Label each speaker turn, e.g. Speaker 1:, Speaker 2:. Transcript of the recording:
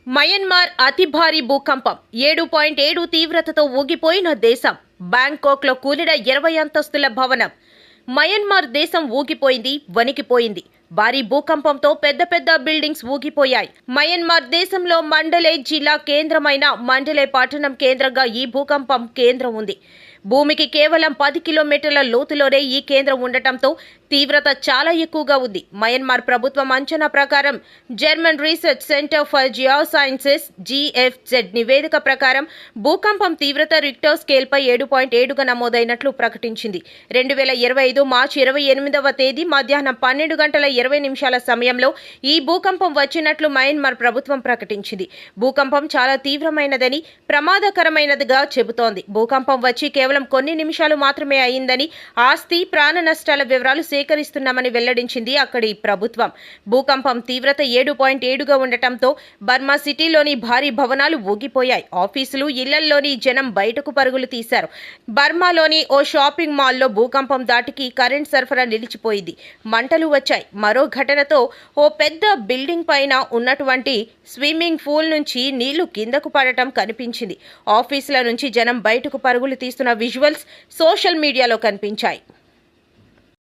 Speaker 1: Myanmar అతి భారీ భూకంపం 7.7 తీవ్రతతో ఊగిపోయిన దేశం. బ్యాంకాక్లో కూలిన 20 అంతస్తుల భవనం. మయన్మార్ దేశం ఊగిపోయింది, వణికిపోయింది. భారీ భూకంపంతో పెద్ద పెద్ద బిల్డింగ్స్ ఊగిపోయాయి. మయన్మార్ దేశంలో మండలే జిల్లా కేంద్రమైన మండలే పట్టణం కేంద్రంగా ఈ భూకంపం కేంద్రం ఉంది. భూమికి కేవలం 10 కిలోమీటర్ల లోతులోనే ఈ కేంద్రం ఉండటంతో తీవ్రత చాలా ఎక్కువగా ఉంది. మయన్మార్ ప్రభుత్వం అంచనా ప్రకారం German research centre for geosciences (GFZ) నివేదిక ప్రకారం భూకంపం తీవ్రత రిక్టర్ స్కేల్పై 7.7గా నమోదైనట్లు ప్రకటించింది. 2025 మార్చి 28వ తేదీ మధ్యాహ్నం 12 గంటల 20 నిమిషాల సమయంలో ఈ భూకంపం వచ్చినట్లు మయన్మార్ ప్రభుత్వం ప్రకటించింది. భూకంపం చాలా తీవ్రమైనదని, ప్రమాదకరమైనదిగా చెబుతోంది. భూకంపం వచ్చి కేవలం కొన్ని నిమిషాలు మాత్రమే అయిందని, ఆస్తి, ప్రాణ నష్టాల వివరాలు సేకరిస్తున్నామని వెల్లడించింది అక్కడి ప్రభుత్వం. భూకంపం తీవ్రత 7.7గా ఉండటంతో బర్మా సిటీలోని భారీ భవనాలు ఊగిపోయాయి. ఆఫీసులు, ఇళ్లల్లోని జనం బయటకు పరుగులు తీశారు. బర్మాలోని ఓ షాపింగ్ మాల్లో భూకంపం దాటికి కరెంట్ సరఫరా నిలిచిపోయింది. మంటలు వచ్చాయి. మరో ఘటనతో ఓ పెద్ద బిల్డింగ్ పైన ఉన్నటువంటి స్విమ్మింగ్ పూల్ నుంచి నీళ్లు కిందకు పడటం కనిపించింది. ఆఫీసుల నుంచి జనం బయటకు పరుగులు తీస్తున్న విజువల్స్ సోషల్ మీడియాలో కనిపించాయి.